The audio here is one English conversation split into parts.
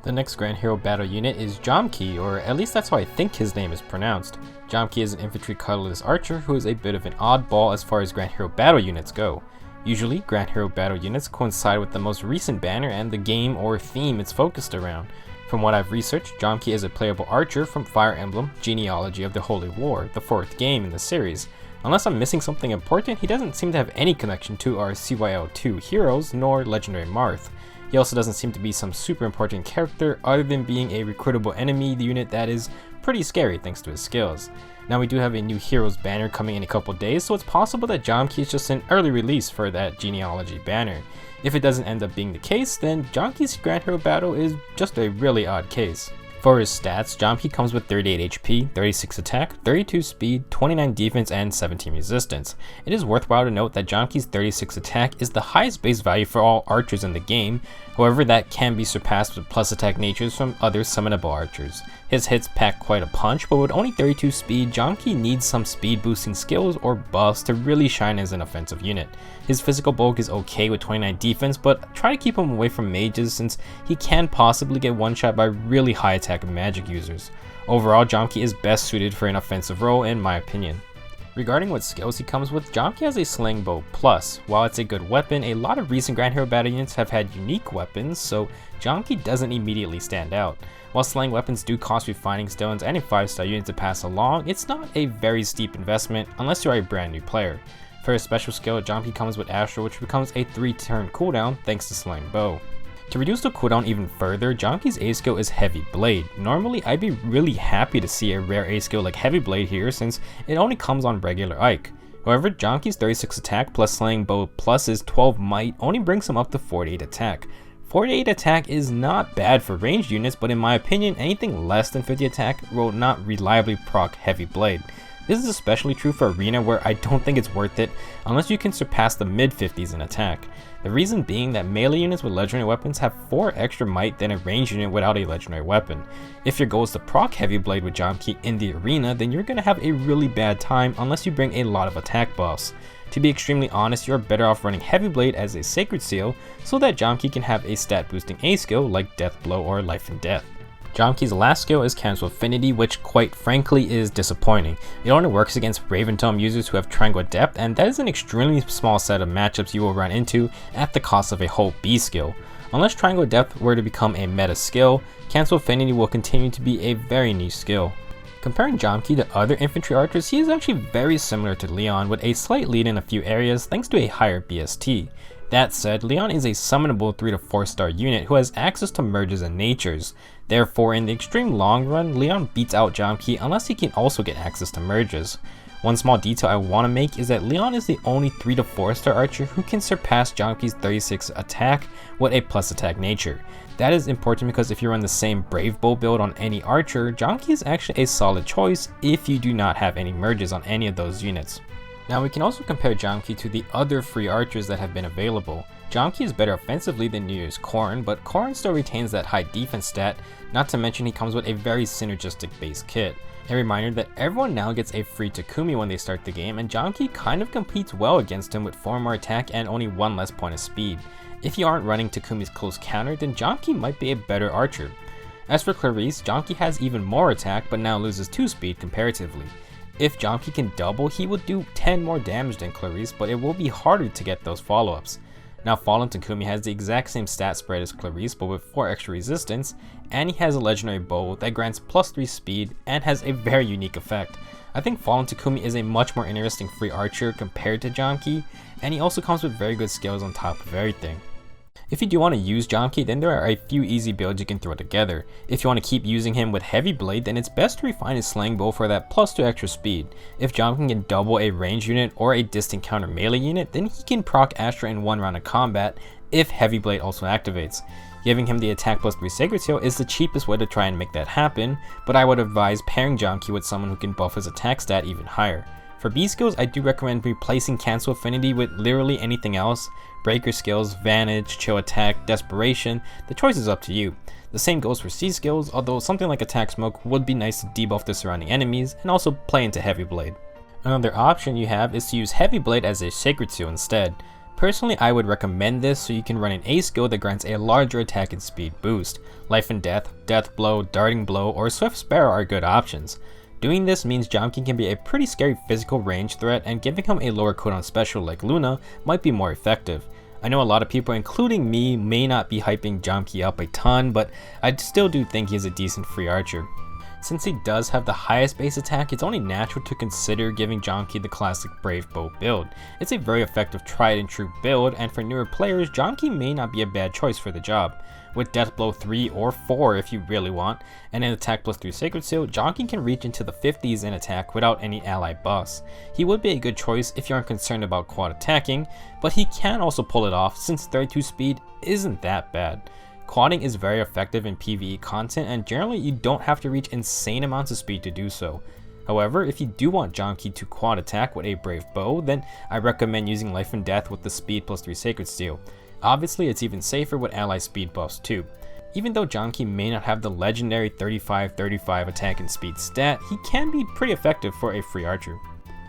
The next Grand Hero battle unit is Jamke, or at least that's how I think his name is pronounced. Jamke is an infantry colorless archer who is a bit of an oddball as far as Grand Hero battle units go. Usually, Grand Hero battle units coincide with the most recent banner and the game or theme it's focused around. From what I've researched, Jamke is a playable archer from Fire Emblem Genealogy of the Holy War, the 4th game in the series. Unless I'm missing something important, he doesn't seem to have any connection to our CYL2 heroes nor Legendary Marth. He also doesn't seem to be some super important character other than being a recruitable enemy unit that is pretty scary thanks to his skills. Now we do have a new heroes banner coming in a couple days, so it's possible that Jamke is just an early release for that Genealogy banner. If it doesn't end up being the case, then Jamke's Grand Hero battle is just a really odd case. For his stats, Jamke comes with 38 HP, 36 attack, 32 speed, 29 defense, and 17 resistance. It is worthwhile to note that Jamke's 36 attack is the highest base value for all archers in the game, however that can be surpassed with plus attack natures from other summonable archers. His hits pack quite a punch, but with only 32 speed, Jamke needs some speed boosting skills or buffs to really shine as an offensive unit. His physical bulk is okay with 29 defense, but try to keep him away from mages since he can possibly get one shot by really high attack magic users. Overall, Jamke is best suited for an offensive role in my opinion. Regarding what skills he comes with, Jamke has a sling bow plus. While it's a good weapon, a lot of recent Grand Hero battle units have had unique weapons, so Jamke doesn't immediately stand out. While slaying weapons do cost refining stones and a 5-star unit to pass along, it's not a very steep investment unless you're a brand new player. For his special skill, Jamke comes with Astral, which becomes a 3-turn cooldown thanks to slaying bow. To reduce the cooldown even further, Jamke's A skill is Heavy Blade. Normally, I'd be really happy to see a rare A skill like Heavy Blade here since it only comes on regular Ike. However, Jamke's 36 attack plus slaying bow plus his 12 might only brings him up to 48 attack. 48 attack is not bad for ranged units, but in my opinion, anything less than 50 attack will not reliably proc Heavy Blade. This is especially true for Arena, where I don't think it's worth it unless you can surpass the mid-50s in attack. The reason being that melee units with legendary weapons have 4 extra might than a ranged unit without a legendary weapon. If your goal is to proc Heavy Blade with Jamke in the arena, then you're going to have a really bad time unless you bring a lot of attack buffs. To be extremely honest, you're better off running Heavy Blade as a Sacred Seal so that Jamke can have a stat boosting A skill like Death Blow or Life and Death. Jamke's last skill is Cancel Affinity, which quite frankly is disappointing. It only works against Raven Tome users who have Triangle Adept, and that is an extremely small set of matchups you will run into at the cost of a whole B skill. Unless Triangle Adept were to become a meta skill, Cancel Affinity will continue to be a very niche skill. Comparing Jamke to other infantry archers, he is actually very similar to Leon, with a slight lead in a few areas thanks to a higher BST. That said, Leon is a summonable 3 to 4 star unit who has access to merges and natures. Therefore, in the extreme long run, Leon beats out Jamke unless he can also get access to merges. One small detail I want to make is that Leon is the only 3 to 4 star archer who can surpass Jamke's 36 attack with a plus attack nature. That is important because if you run the same Brave Bow build on any archer, Jamke is actually a solid choice if you do not have any merges on any of those units. Now we can also compare Jamke to the other free archers that have been available. Jamke is better offensively than New Year's Corrin, but Corrin still retains that high defense stat, not to mention he comes with a very synergistic base kit. A reminder that everyone now gets a free Takumi when they start the game, and Jamke kind of competes well against him with 4 more attack and only 1 less point of speed. If you aren't running Takumi's close counter, then Jamke might be a better archer. As for Clarice, Jamke has even more attack but now loses 2 speed comparatively. If Jamke can double, he will do 10 more damage than Clarice, but it will be harder to get those follow-ups. Now Fallen Takumi has the exact same stat spread as Clarice but with 4 extra resistance, and he has a legendary bow that grants plus 3 speed and has a very unique effect. I think Fallen Takumi is a much more interesting free archer compared to Jamke, and he also comes with very good skills on top of everything. If you do want to use Jamke, then there are a few easy builds you can throw together. If you want to keep using him with Heavy Blade, then it's best to refine his slaying bow for that plus 2 extra speed. If Jamke can double a ranged unit or a distant counter melee unit, then he can proc Astra in 1 round of combat if Heavy Blade also activates. Giving him the attack plus 3 Sacred Seal is the cheapest way to try and make that happen, but I would advise pairing Jamke with someone who can buff his attack stat even higher. For B skills, I do recommend replacing Cancel Affinity with literally anything else. Breaker skills, Vantage, Chill Attack, Desperation, the choice is up to you. The same goes for C skills, although something like Attack Smoke would be nice to debuff the surrounding enemies and also play into Heavy Blade. Another option you have is to use Heavy Blade as a Sacred Seal instead. Personally, I would recommend this so you can run an A skill that grants a larger attack and speed boost. Life and Death, Death Blow, Darting Blow, or Swift Sparrow are good options. Doing this means Jamke can be a pretty scary physical range threat, and giving him a lower cooldown special like Luna might be more effective. I know a lot of people, including me, may not be hyping Jamke up a ton, but I still do think he is a decent free archer. Since he does have the highest base attack, it's only natural to consider giving Jamke the classic Brave Bow build. It's a very effective tried and true build, and for newer players, Jamke may not be a bad choice for the job. With Death Blow 3 or 4 if you really want, and an attack plus 3 Sacred Seal, Jamke can reach into the 50s in attack without any ally buffs. He would be a good choice if you aren't concerned about quad attacking, but he can also pull it off since 32 speed isn't that bad. Quadding is very effective in PvE content, and generally you don't have to reach insane amounts of speed to do so. However, if you do want Jamke to quad attack with a Brave Bow, then I recommend using Life and Death with the speed plus 3 Sacred Steel. Obviously, it's even safer with ally speed buffs too. Even though Jamke may not have the legendary 35-35 attack and speed stat, he can be pretty effective for a free archer.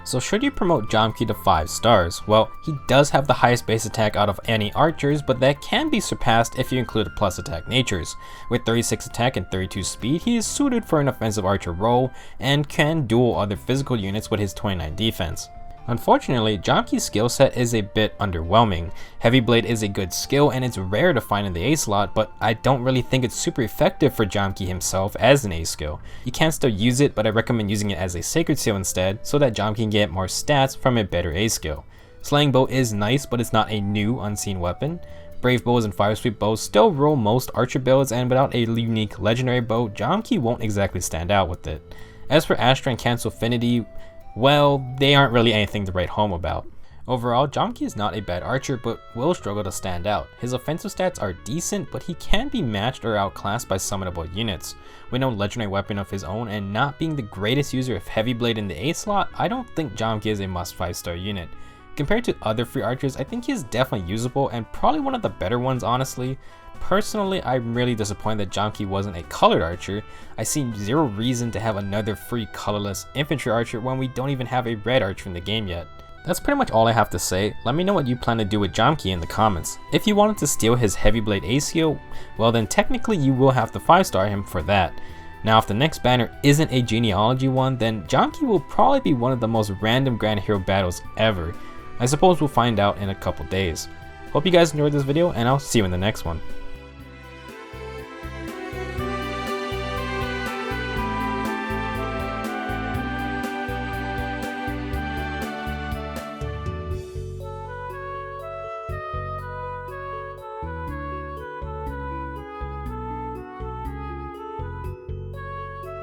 So should you promote Jamke to 5 stars? Well, he does have the highest base attack out of any archers, but that can be surpassed if you include plus attack natures. With 36 attack and 32 speed, he is suited for an offensive archer role and can duel other physical units with his 29 defense. Unfortunately, Jamke's skill set is a bit underwhelming. Heavy Blade is a good skill and it's rare to find in the A slot, but I don't really think it's super effective for Jamke himself as an A skill. You can still use it, but I recommend using it as a Sacred Seal instead so that Jamke can get more stats from a better A skill. Slaying Bow is nice, but it's not a new unseen weapon. Brave Bows and Fire Sweep Bows still rule most archer builds, and without a unique legendary bow, Jamke won't exactly stand out with it. As for Astra and Cancel Affinity, well, they aren't really anything to write home about. Overall, Jamke is not a bad archer, but will struggle to stand out. His offensive stats are decent, but he can be matched or outclassed by summonable units. With no legendary weapon of his own and not being the greatest user of Heavy Blade in the A slot, I don't think Jamke is a must 5-star unit. Compared to other free archers, I think he is definitely usable and probably one of the better ones, honestly. Personally, I'm really disappointed that Jamke wasn't a colored archer. I see zero reason to have another free colorless infantry archer when we don't even have a red archer in the game yet. That's pretty much all I have to say. Let me know what you plan to do with Jamke in the comments. If you wanted to steal his Heavy Blade A skill, well then technically you will have to 5-star him for that. Now if the next banner isn't a genealogy one, then Jamke will probably be one of the most random Grand Hero battles ever. I suppose we'll find out in a couple days. Hope you guys enjoyed this video, and I'll see you in the next one.